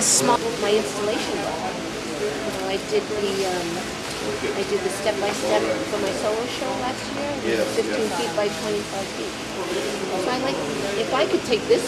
a small my installation book. I did the step-by-step for my solo show last year, 15 feet by 25 feet. So I like, if I could take this.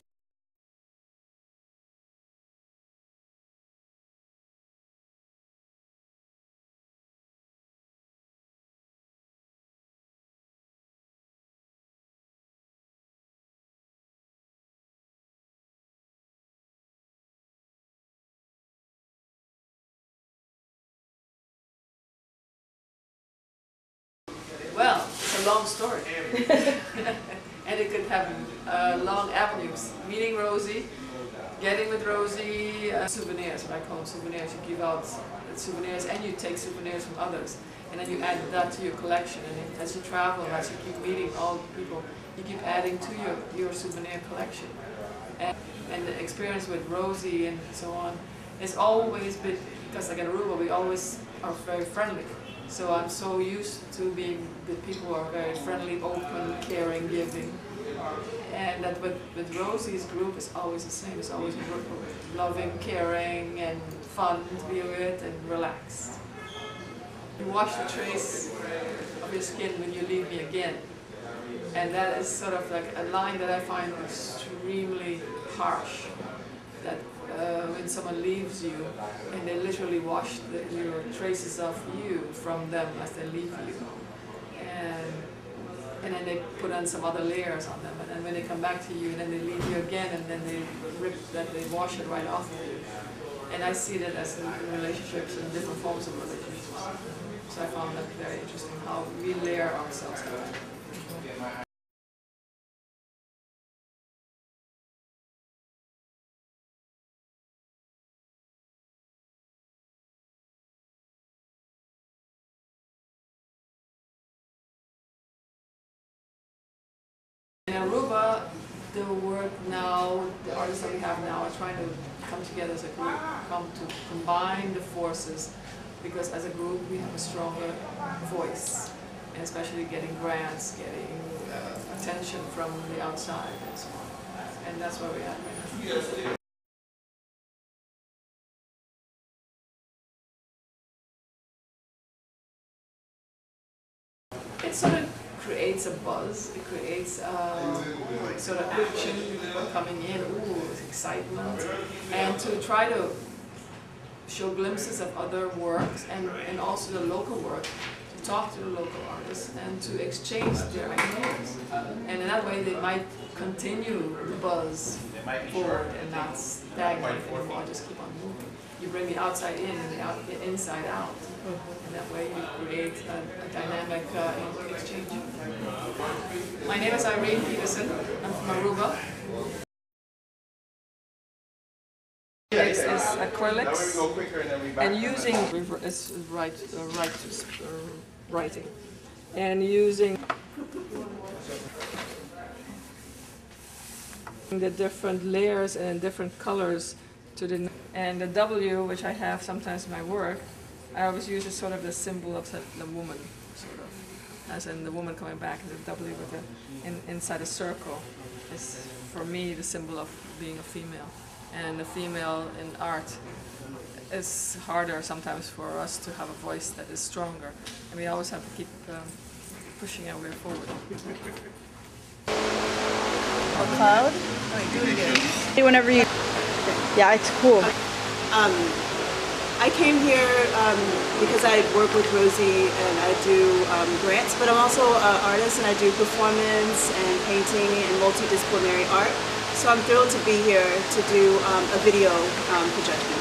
Well, it's a long story. And it could have long avenues. Meeting Rosie, getting with Rosie, souvenirs, what I call them souvenirs. You give out souvenirs and you take souvenirs from others. And then you add that to your collection. And as you travel, as you keep meeting all people, you keep adding to your souvenir collection. And the experience with Rosie and so on has always been, because like in Aruba, we always are very friendly. So I'm so used to being with people who are very friendly, open, caring, giving. And that with Rosie's group is always the same. It's always a group of loving, caring, and fun to be with and relaxed. You wash the trace of your skin when you leave me again. And that is sort of like a line that I find extremely harsh. That when someone leaves you and they literally wash your traces of you from them as they leave you, and then they put on some other layers on them, and then when they come back to you and then they leave you again and then they they wash it right off of you. And I see that as in relationships and different forms of relationships. So I found that very interesting, how we layer ourselves out. In Aruba, the work now, the artists that we have now are trying to come together as a group, come to combine the forces, because as a group we have a stronger voice, and especially getting grants, getting attention from the outside and so on. And that's where we're at right now. It sort of creates a buzz, it creates sort of action, people coming in, ooh, excitement, and to try to show glimpses of other works and also the local work, to talk to the local artists and to exchange their ideas. And in that way they might continue the buzz forward and not stagnate anymore, just keep on moving. You bring the outside in and the inside out. And that way you create a dynamic exchange. My name is Irene Peterson. I'm from Aruba. It's acrylics and using writing and using the different layers and different colors to the, and the W, which I have sometimes in my work, I always use as sort of the symbol of the woman, sort of, as in the woman coming back as a W with the inside a circle. Is for me the symbol of being a female, and the female in art is harder sometimes for us to have a voice that is stronger, and we always have to keep pushing our way forward. A cloud? Alright, do it again. Whenever you. Yeah, it's cool. I came here because I work with Rosie and I do grants, but I'm also an artist and I do performance and painting and multidisciplinary art. So I'm thrilled to be here to do a video projection.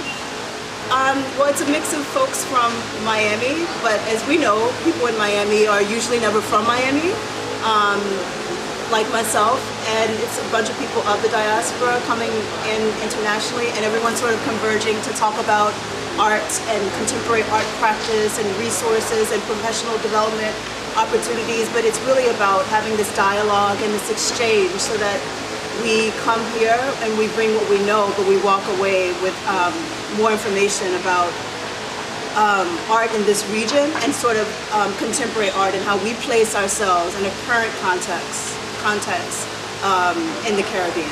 Well, it's a mix of folks from Miami, but as we know, people in Miami are usually never from Miami, like myself, and it's a bunch of people of the diaspora coming in internationally, and everyone's sort of converging to talk about art and contemporary art practice and resources and professional development opportunities, but it's really about having this dialogue and this exchange so that we come here and we bring what we know, but we walk away with more information about art in this region and sort of contemporary art and how we place ourselves in a current context in the Caribbean.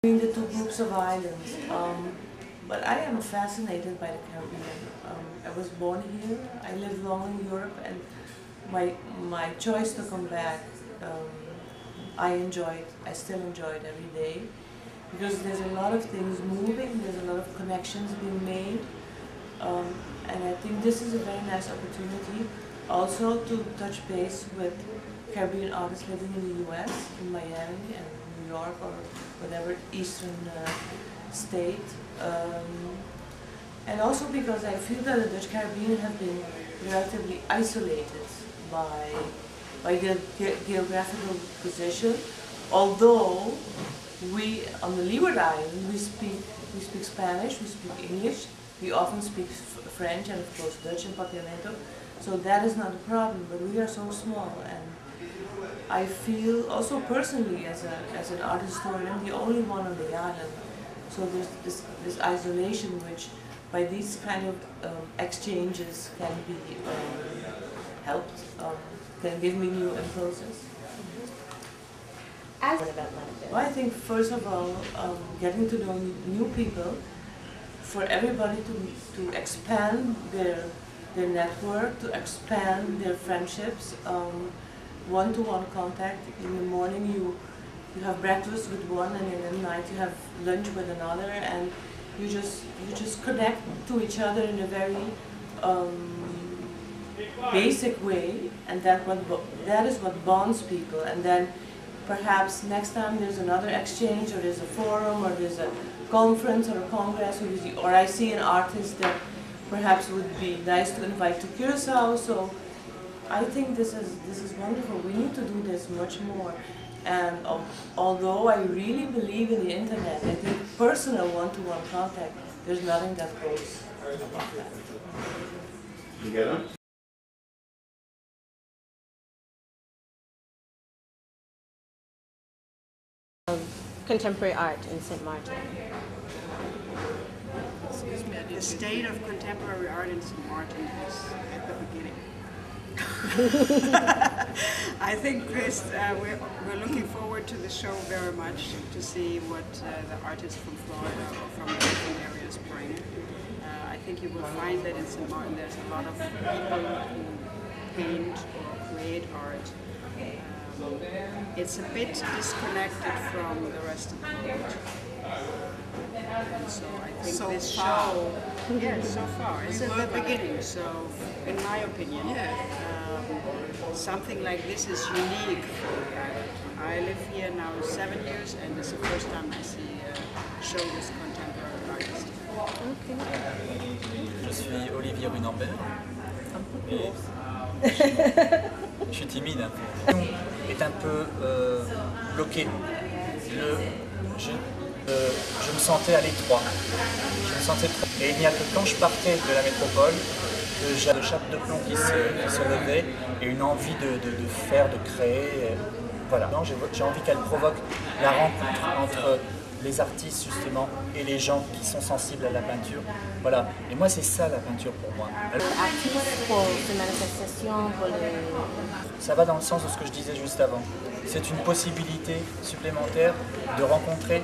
Between the two groups of islands. But I am fascinated by the Caribbean. I was born here, I lived long in Europe, and my choice to come back, I still enjoy it every day, because there's a lot of things moving, there's a lot of connections being made, and I think this is a very nice opportunity also to touch base with Caribbean artists living in the US, in Miami and New York or whatever eastern state. And also because I feel that the Dutch Caribbean have been relatively isolated by their geographical position, although we on the Leeward Island we speak Spanish, we speak English, we often speak French and of course Dutch and Papiamento, so that is not a problem, but we are so small, and I feel also personally as an art historian, I'm the only one on the island, so there's this isolation which by these kind of exchanges can be helped, can give me new impulses. Well, I think first of all, getting to know new people, for everybody to expand their network, to expand their friendships, one-to-one contact. In the morning you have breakfast with one, and in the night you have lunch with another, and you just connect to each other in a very basic way, and that is what bonds people. And then perhaps next time there's another exchange, or there's a forum, or there's a conference or a congress, or I see an artist that perhaps would be nice to invite to Curacao. So I think this is wonderful. We need to do this much more. And although I really believe in the internet, I think personal one-to-one contact, there's nothing that goes above that. Together? Contemporary art in St. Martin. The state of contemporary art in St. Martin is at the beginning. I think we're looking forward to the show very much, to see what the artists from Florida or from the different areas bring. I think you will find that in St. Martin there's a lot of people who paint or create art. It's a bit disconnected from the rest of the world. And so I think so this show, yes, so far, it's at the beginning. So, in my opinion, something like this is unique for the island. I live here now 7 years, and it's the first time I see a show with contemporary artists. Je suis Olivier Runambert. Et je suis timide un peu. Est un peu bloqué. Je me sentais à l'étroit. Et il n'y a que quand je partais de la métropole, de chape de plomb qui se levait, et une envie de faire, de créer. Voilà. J'ai envie qu'elle provoque la rencontre entre les artistes justement et les gens qui sont sensibles à la peinture. Voilà. Et moi c'est ça la peinture pour moi. Ça va dans le sens de ce que je disais juste avant. C'est une possibilité supplémentaire de rencontrer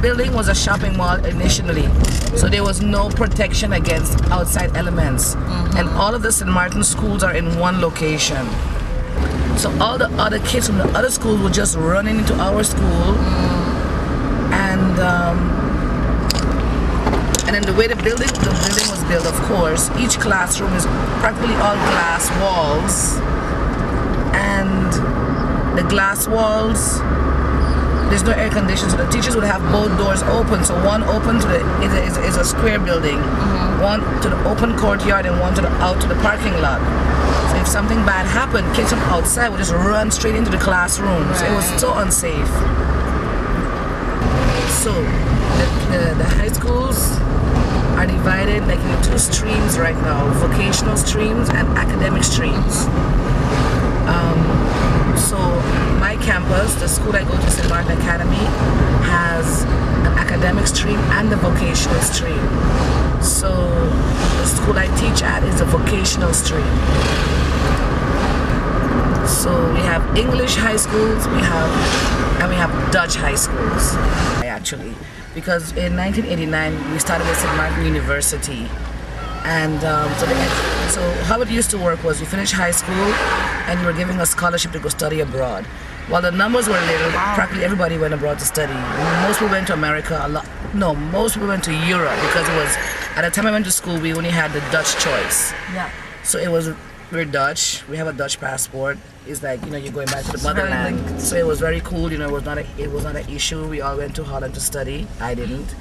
building was a shopping mall initially, so there was no protection against outside elements. And all of the St. Martin schools are in one location. So all the other kids from the other schools were just running into our school. And then the way the building was built, of course, each classroom is practically all glass walls. And the glass walls, there's no air conditioning, so the teachers would have both doors open. So one open to the is a square building, one to the open courtyard, and one to the out to the parking lot. So if something bad happened, kids from outside would just run straight into the classrooms. It was so unsafe. So the high schools are divided like into two streams right now: vocational streams and academic streams. So my campus, the school I go to, St. Martin Academy, has an academic stream and a vocational stream. So the school I teach at is a vocational stream. So we have English high schools, we have Dutch high schools, actually, because in 1989 we started at St. Martin University. And so how it used to work was you finished high school and you were giving a scholarship to go study abroad. While the numbers were little, practically everybody went abroad to study. Most people went to America, most people went to Europe, because it was, at the time I went to school, we only had the Dutch choice. Yeah. So we're Dutch, we have a Dutch passport. It's like, you're going back to the motherland. So it was very cool, it was not an issue. We all went to Holland to study. I didn't.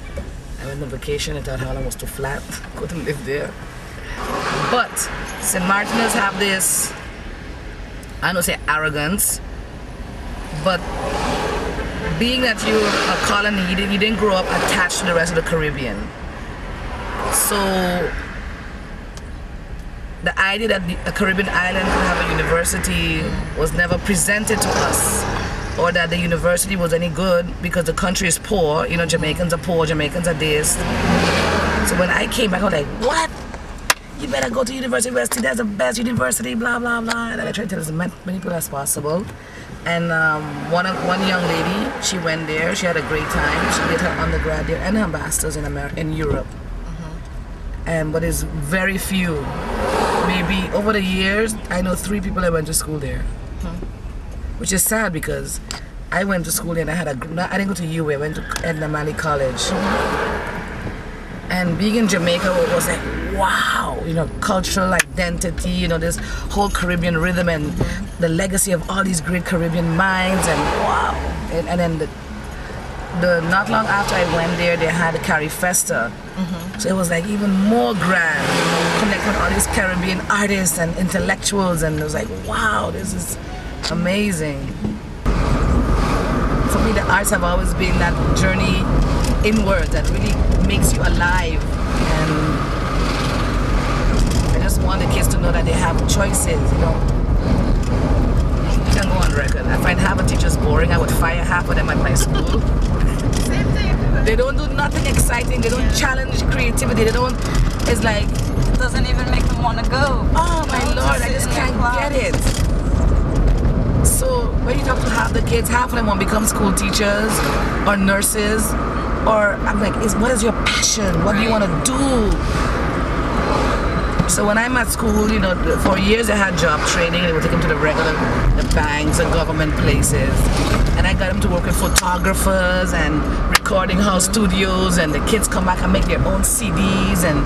I went on vacation and thought Holland was too flat. Couldn't live there. But St. Martiners have this, I don't say arrogance, but being that you're a colony, you didn't grow up attached to the rest of the Caribbean. So the idea that a Caribbean island could have a university was never presented to us, or that the university was any good because the country is poor. Jamaicans are poor, Jamaicans are this. So when I came back, I was like, what? You better go to University West, that's the best university, blah, blah, blah. And I tried to tell as many people as possible. And one young lady, she went there, she had a great time. She did her undergrad there and her master's in Europe. But it's very few. Maybe over the years, I know 3 people that went to school there. Which is sad, because I went to school and I didn't go to UA, I went to Edna Malley College. And being in Jamaica was like, wow, cultural identity, this whole Caribbean rhythm and the legacy of all these great Caribbean minds, and wow. And then not long after I went there, they had a Cari Festa. So it was like even more grand, connect with all these Caribbean artists and intellectuals, and it was like, wow, this is amazing. For me, the arts have always been that journey inward that really makes you alive. And I just want the kids to know that they have choices, You can go on record. I find half the teachers boring. I would fire half of them at my school. They don't do nothing exciting. They don't challenge creativity. It's like, It doesn't even make them want to go. Oh my Lord, I just can't get it. So when you talk to half the kids, half of them want to become school teachers or nurses, or I'm like, what is your passion? What do you want to do? So when I'm at school, for years I had job training. They would take them to the banks and government places, and I got them to work with photographers and recording house studios, and the kids come back and make their own CDs, and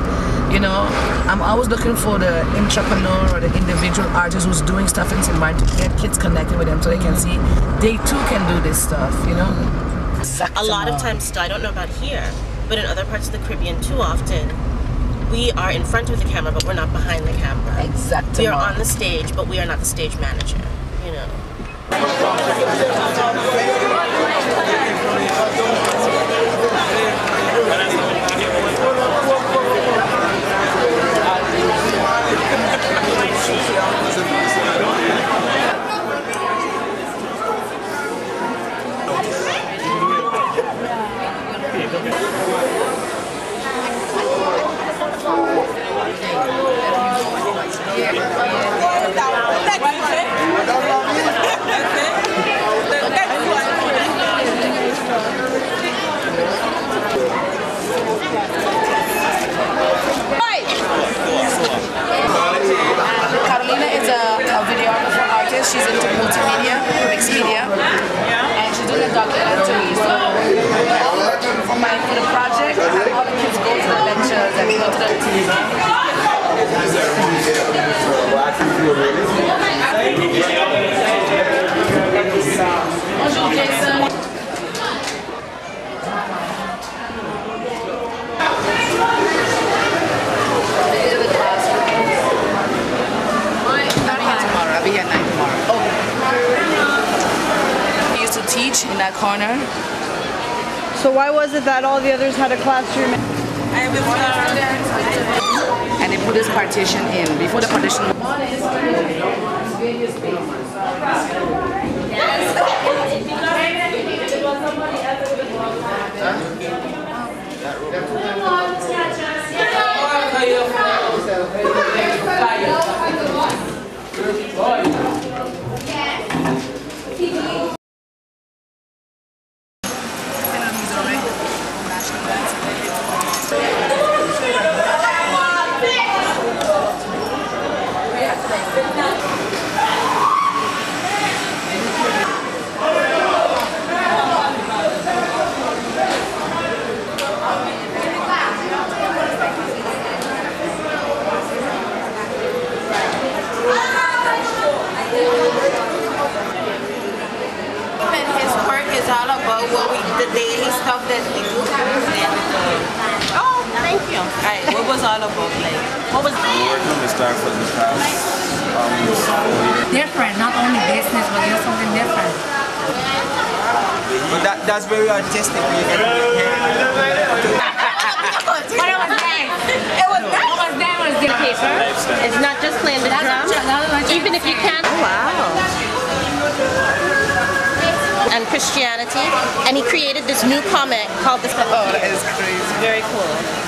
I'm always looking for the entrepreneur or the individual artist who's doing stuff in St. Martin to get kids connected with them so they can see they too can do this stuff, A lot of times, I don't know about here, but in other parts of the Caribbean too often, we are in front of the camera, but we're not behind the camera. Exactly. We are on the stage, but we are not the stage manager, Next one. Bonjour, Jason. I'll be here at 9 tomorrow. Oh. I used to teach in that corner. So why was it that all the others had a classroom? And they put this partition in. Before the partition. The daily stuff that we do. Oh, thank you. Alright, what was all about? Like, what was We're working with staff for the past different, not only business, but there's something different. But that's very artistic. When you get to the hair. But it was nice. It was nice. What was that was the paper. It's not just playing the drum, even if you can't. Oh, wow. And Christianity, and he created this new comic called The Seven. Oh, that is crazy. Very cool.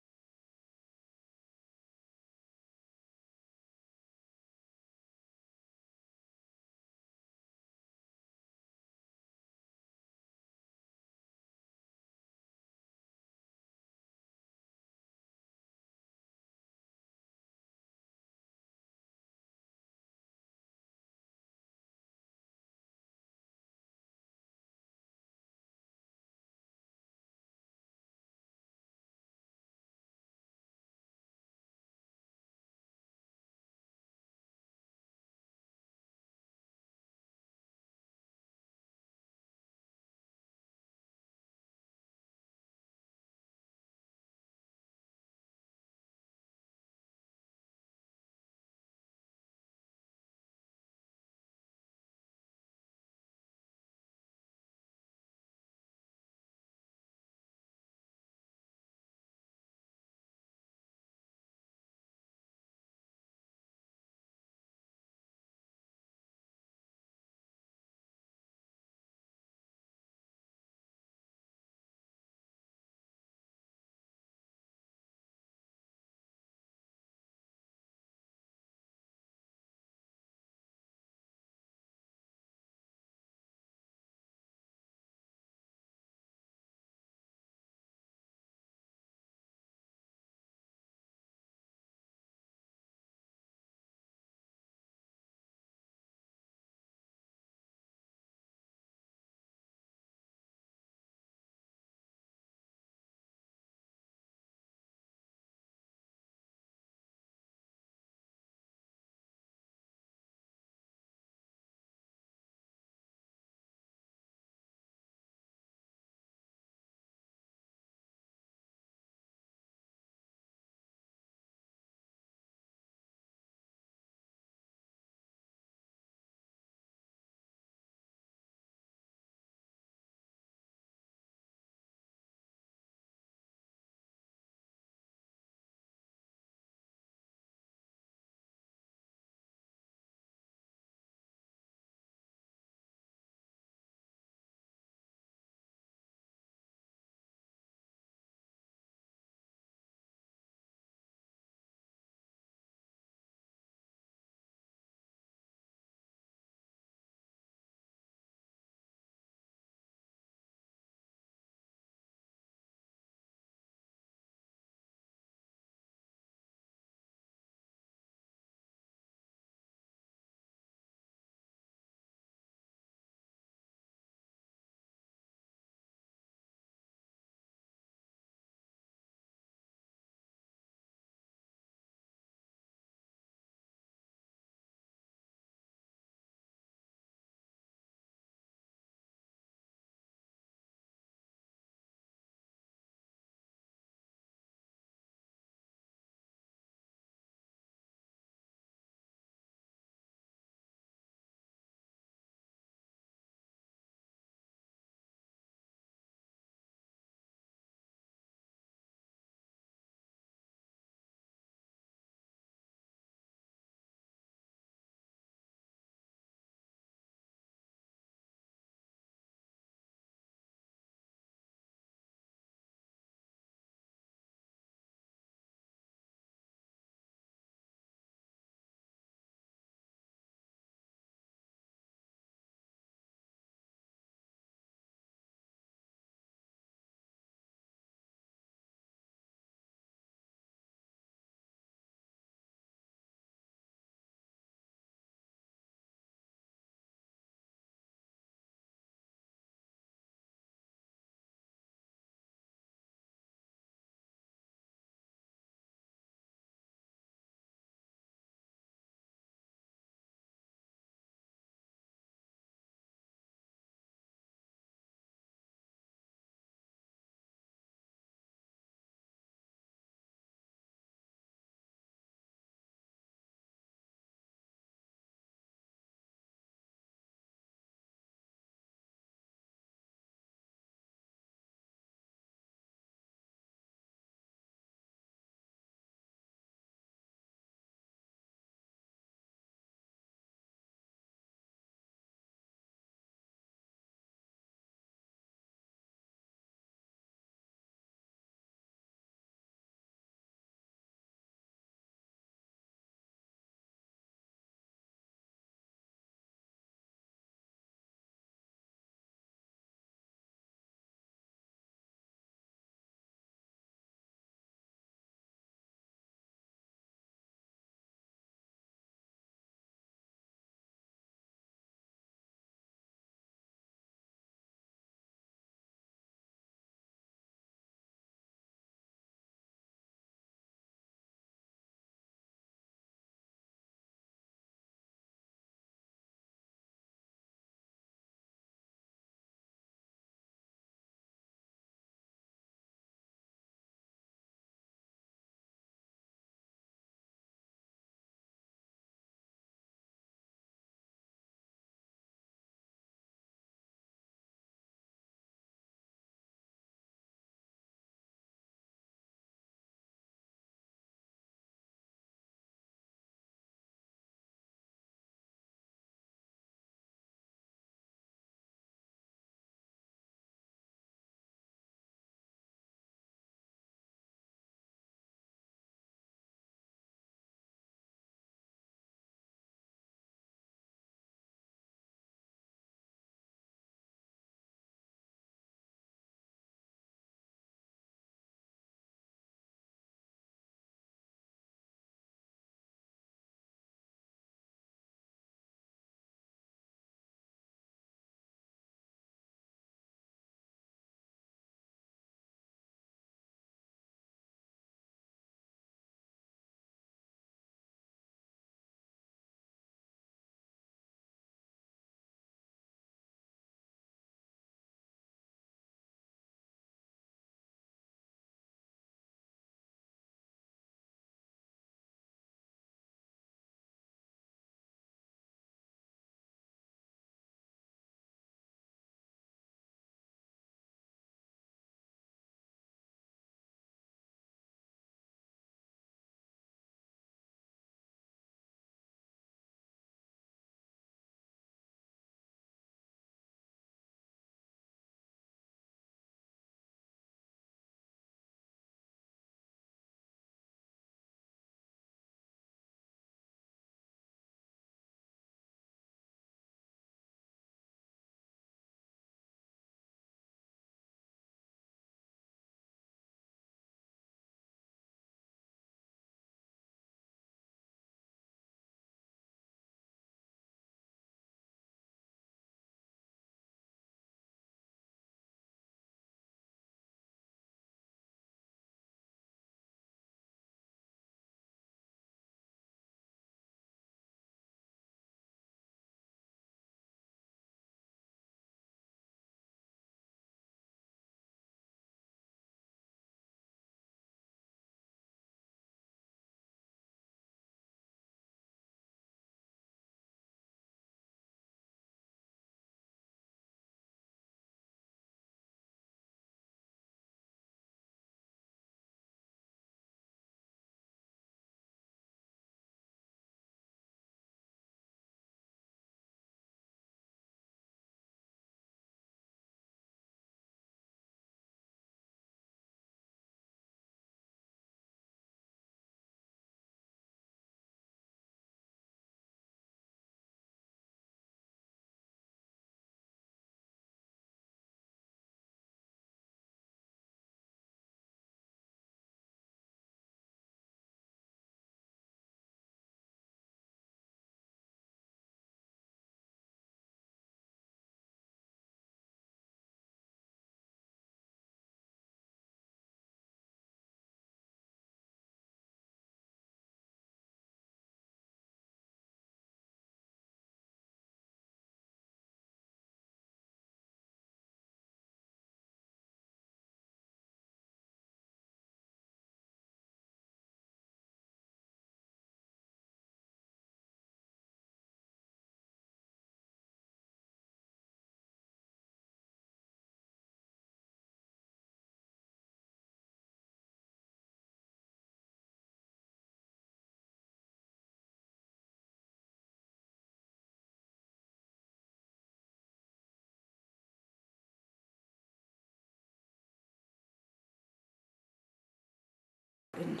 happen?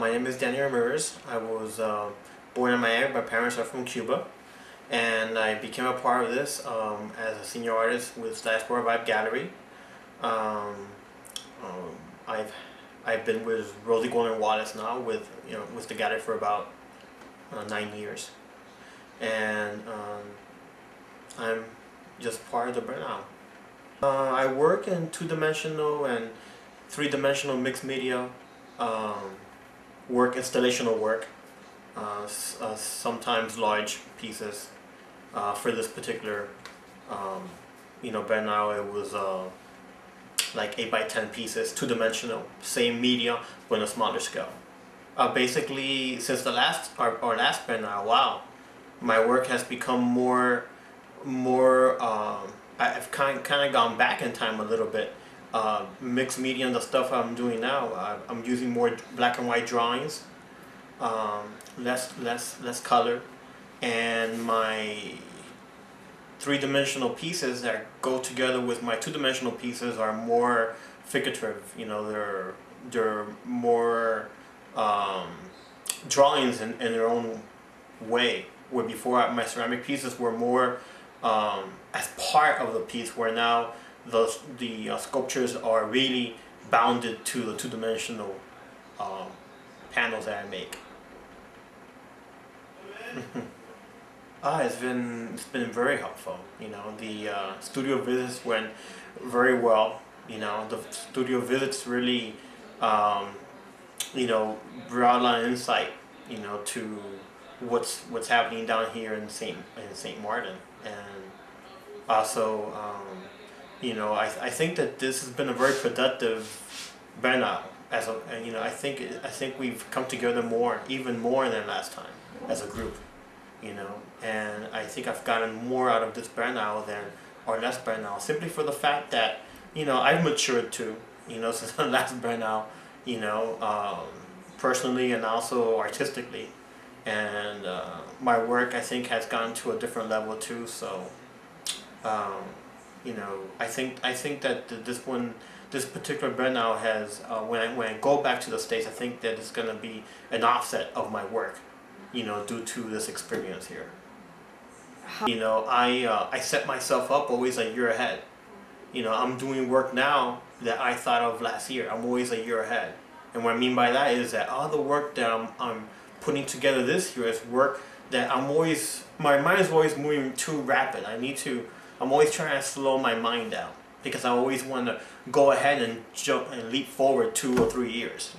My name is Daniel Ramirez. I was born in Miami. My parents are from Cuba. And I became a part of this as a senior artist with Diaspora Vibe Gallery. Um, um, I've I've been with Rosie Golden Wallace now with the gallery for about 9 years, and I'm just part of the Biennal. I work in two-dimensional and three-dimensional mixed media work, installational work, sometimes large pieces. For this particular, Biennale, it was like 8 by 10 pieces, two-dimensional, same media, but on a smaller scale. Basically, since the our last Biennale, wow, my work has become more. I've kind of gone back in time a little bit. Mixed media and the stuff I'm doing now, I'm using more black and white drawings, less color, and my three-dimensional pieces that go together with my two-dimensional pieces are more figurative. They're more drawings in their own way. Where before my ceramic pieces were more as part of the piece, where now the sculptures are really bounded to the two-dimensional panels that I make. It's been very helpful. The studio visits went very well. The studio visits really brought a lot of insight to what's happening down here in Saint Martin, and also I think that this has been a very productive Biennale. I think we've come together even more than last time as a group. And I think I've gotten more out of this Biennale than our last Biennale, simply for the fact that I've matured too, since the last Biennale, personally and also artistically, and my work, I think, has gone to a different level too. So I think that this particular Biennale has when I go back to the States, I think that it's going to be an offset of my work, due to this experience here. I set myself up always a year ahead. I'm doing work now that I thought of last year. I'm always a year ahead. And what I mean by that is that all the work that I'm putting together this year is work that my mind is always moving too rapid. I'm always trying to slow my mind down, because I always want to go ahead and jump and leap forward 2 or 3 years,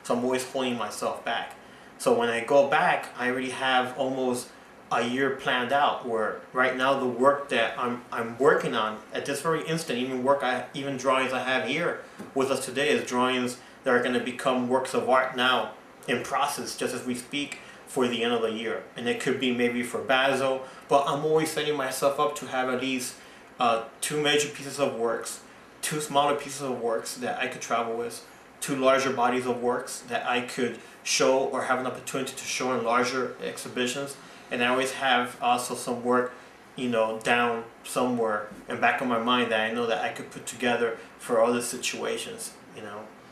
So I'm always holding myself back. So when I go back, I already have almost a year planned out, where right now the work that I'm working on at this very instant, even drawings I have here with us today, is drawings that are going to become works of art now in process just as we speak for the end of the year. And it could be maybe for Basel, but I'm always setting myself up to have at least 2 major pieces of works, 2 smaller pieces of works that I could travel with, 2 larger bodies of works that I could show or have an opportunity to show in larger exhibitions. And I always have also some work, down somewhere in back of my mind that I know that I could put together for other situations,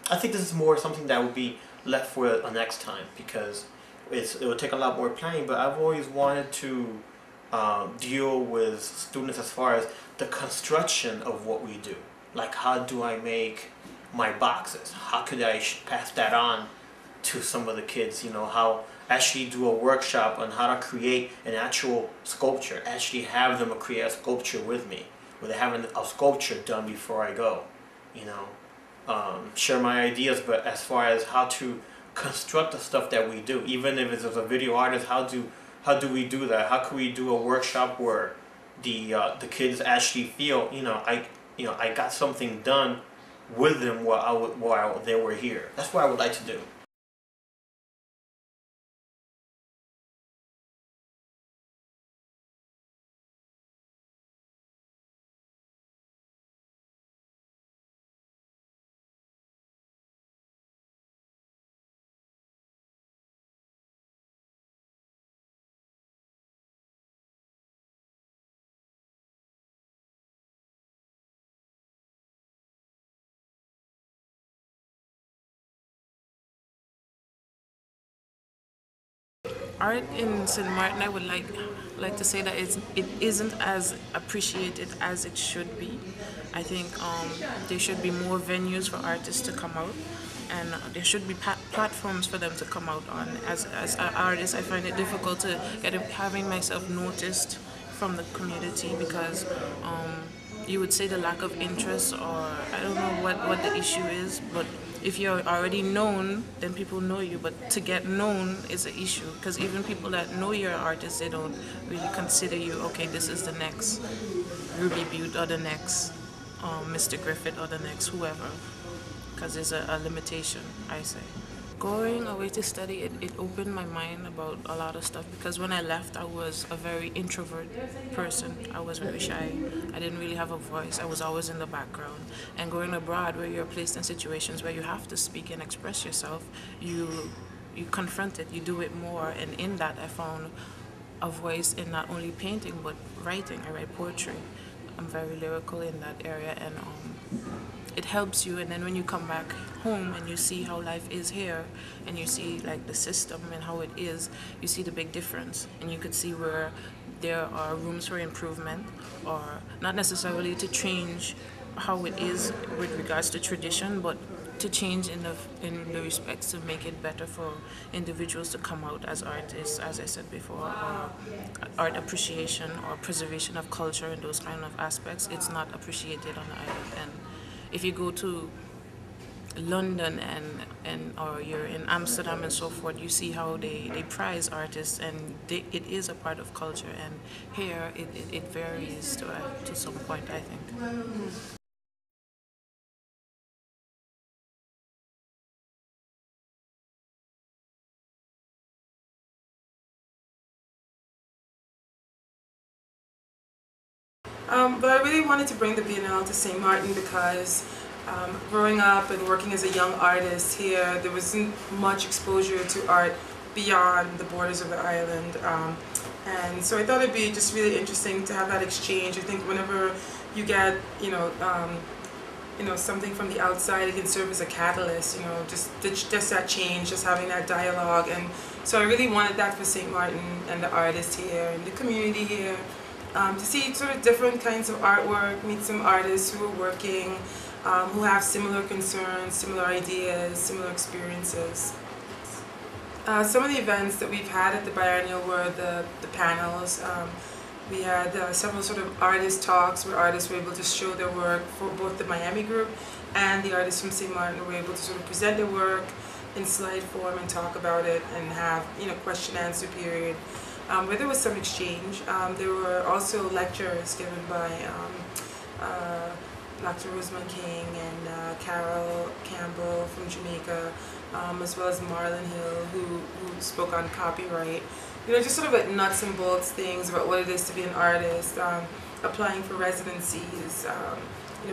I think this is more something that would be left for a next time, because it will take a lot more planning, but I've always wanted to deal with students as far as the construction of what we do. Like, how do I make my boxes? How could I pass that on to some of the kids? How actually do a workshop on how to create an actual sculpture, actually have them create a sculpture with me, where they have a sculpture done before I go, share my ideas, but as far as how to construct the stuff that we do, even if it's as a video artist, how do we do that? How can we do a workshop where the kids actually feel, I got something done with them while they were here. That's what I would like to do. art in St. Martin, I would like to say that it isn't as appreciated as it should be. I think there should be more venues for artists to come out, and there should be platforms for them to come out on. As an artist, I find it difficult to having myself noticed from the community because you would say the lack of interest, or I don't know what the issue is, but if you're already known, then people know you, but to get known is an issue, because even people that know you're an artist, they don't really consider you, okay, this is the next Ruby Butte or the next Mr. Griffith or the next whoever, because there's a limitation, I say. Going away to study, it opened my mind about a lot of stuff, because when I left, I was a very introvert person. I was very shy. I didn't really have a voice. I was always in the background. And going abroad, where you're placed in situations where you have to speak and express yourself, you confront it, you do it more. And in that, I found a voice in not only painting, but writing. I write poetry. I'm very lyrical in that area, and it helps you. And then when you come back home and you see how life is here, and you see like the system and how it is, you see the big difference, and you could see where there are rooms for improvement, or not necessarily to change how it is with regards to tradition, but to change in the respects to make it better for individuals to come out as artists, as I said before, or art appreciation or preservation of culture and those kind of aspects. It's not appreciated on the island. And if you go to London or you're in Amsterdam and so forth, you see how they prize artists, and it is a part of culture. And here it varies to some point, I think. But I really wanted to bring the Biennale to St. Martin because growing up and working as a young artist here, there wasn't much exposure to art beyond the borders of the island. And so I thought it'd be just really interesting to have that exchange. I think whenever you get, something from the outside, it can serve as a catalyst, just that change, just having that dialogue. And so I really wanted that for St. Martin and the artists here and the community here. To see sort of different kinds of artwork, meet some artists who are working, who have similar concerns, similar ideas, similar experiences. Some of the events that we've had at the biennial were the panels. We had several sort of artist talks where artists were able to show their work for both the Miami group and the artists from St. Martin were able to sort of present their work in slide form and talk about it and have question answer period. Where there was some exchange. There were also lectures given by Dr. Rosamund King and Carol Campbell from Jamaica, as well as Marlon Hill, who spoke on copyright. Just sort of like nuts and bolts things about what it is to be an artist, applying for residencies,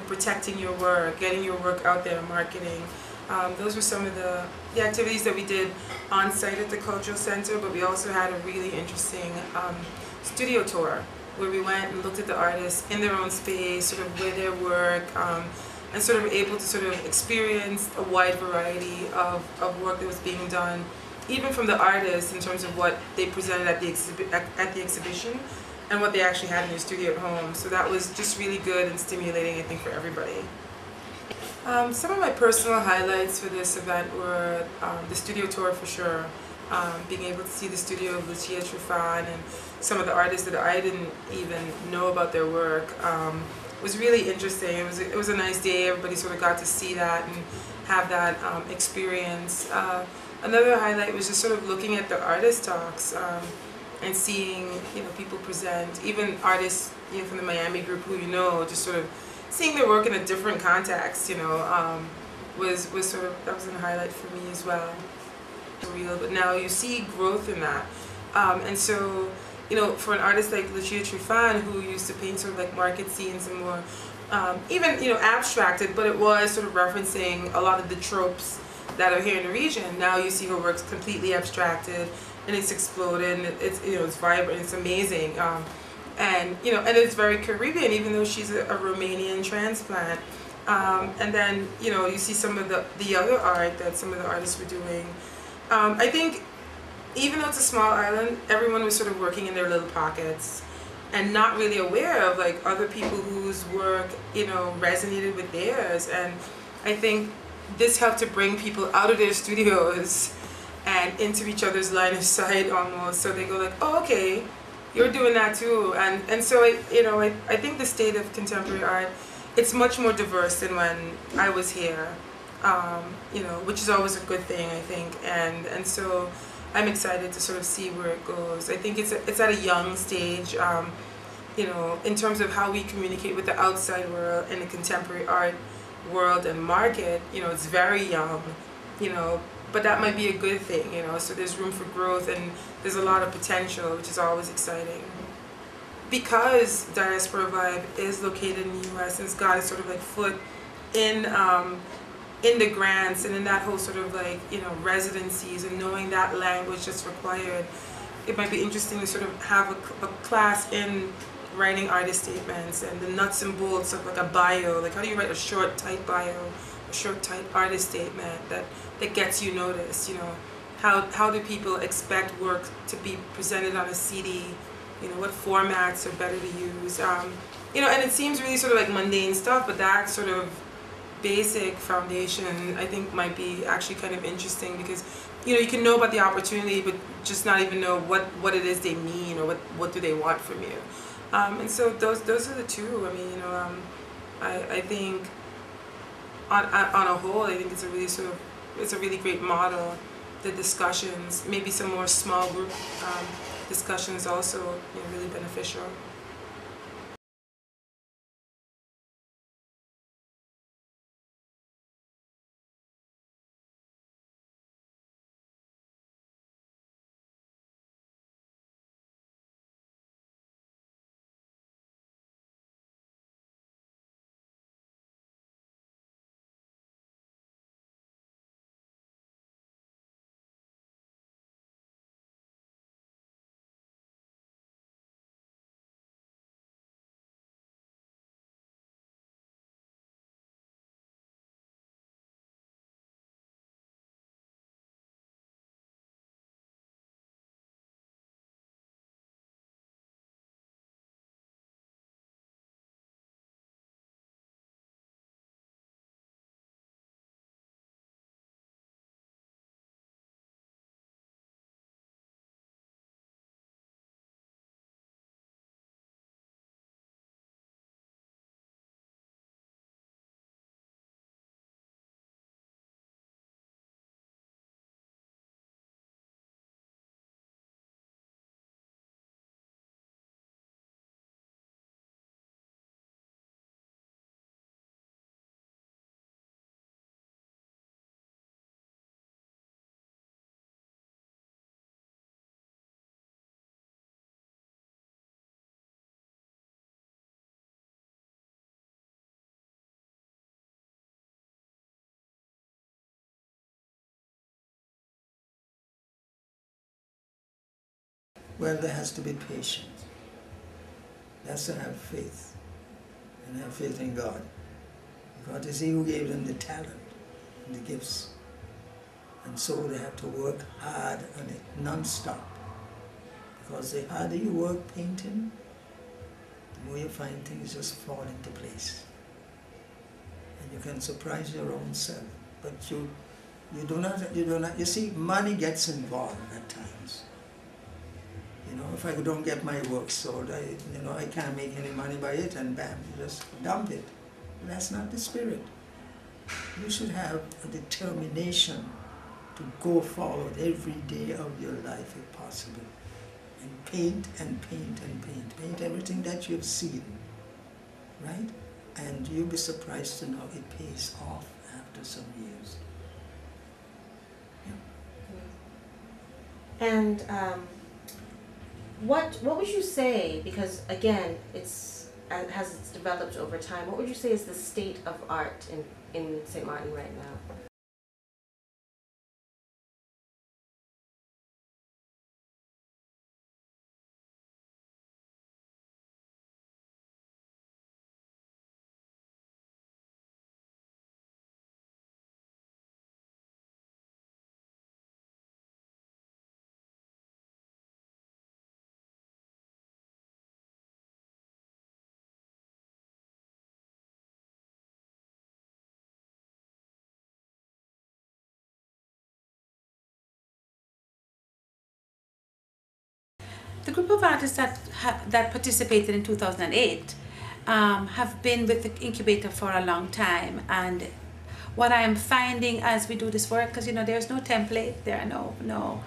protecting your work, getting your work out there, marketing. Those were some of the activities that we did on site at the Cultural Center, but we also had a really interesting studio tour where we went and looked at the artists in their own space, sort of with their work, and sort of able to sort of experience a wide variety of work that was being done, even from the artists in terms of what they presented at the exhibition and what they actually had in their studio at home. So that was just really good and stimulating, I think, for everybody. Some of my personal highlights for this event were the studio tour for sure. Being able to see the studio of Lucia Trufan and some of the artists that I didn't even know about their work was really interesting. It was a nice day. Everybody sort of got to see that and have that experience. Another highlight was just sort of looking at the artist talks and seeing people present, even artists from the Miami group who just sort of seeing their work in a different context, was sort of, that was a highlight for me as well. But now you see growth in that. And so, for an artist like Lucia Trufan, who used to paint sort of like market scenes and more, even, abstracted, but it was sort of referencing a lot of the tropes that are here in the region. Now you see her work's completely abstracted, and it's exploded, and it's vibrant, it's amazing. And it's very Caribbean, even though she's a Romanian transplant. And then you see some of the other art that some of the artists were doing. I think even though it's a small island, everyone was sort of working in their little pockets and not really aware of like other people whose work, you know, resonated with theirs. And I think this helped to bring people out of their studios and into each other's line of sight almost. So they go like, oh, okay, you're doing that too. And so I think the state of contemporary art, it's much more diverse than when I was here, you know, which is always a good thing, I think. And so I'm excited to sort of see where it goes. I think it's at a young stage, you know, in terms of how we communicate with the outside world and the contemporary art world and market. You know, it's very young, you know, but that might be a good thing, you know. So there's room for growth and there's a lot of potential, which is always exciting. Because Diaspora Vibe is located in the U.S. and it's got a sort of like foot in the grants and in that whole sort of like, you know, residencies and knowing that language that's required, it might be interesting to sort of have a class in writing artist statements and the nuts and bolts of like a bio, like how do you write a short, tight bio, a short, tight artist statement that gets you noticed, you know, how do people expect work to be presented on a CD, you know, what formats are better to use, you know, and it seems really sort of like mundane stuff, but that sort of basic foundation I think might be actually kind of interesting because, you know, you can know about the opportunity but just not even know what it is they mean or what do they want from you. And so those are the two. I mean, you know, I think on a whole, I think it's a really great model. The discussions, maybe some more small group discussions also, you know, really beneficial. Well, there has to be patience. There has to have faith, and have faith in God. God is He who gave them the talent and the gifts. And so they have to work hard on it, non-stop. Because the harder you work painting, the more you find things just fall into place. And you can surprise your own self. But you do not, you see, money gets involved at times. You know, if I don't get my work sold, I can't make any money by it, and bam, you just dump it. But that's not the spirit. You should have a determination to go forward every day of your life if possible. And paint and paint and paint. Paint everything that you've seen, right? And you'll be surprised to know it pays off after some years. Yeah. And what would you say, because again, it's developed over time, what would you say is the state of art in St. Martin right now? The group of artists that participated in 2008 have been with the incubator for a long time, and what I am finding as we do this work, because there's no template, there are no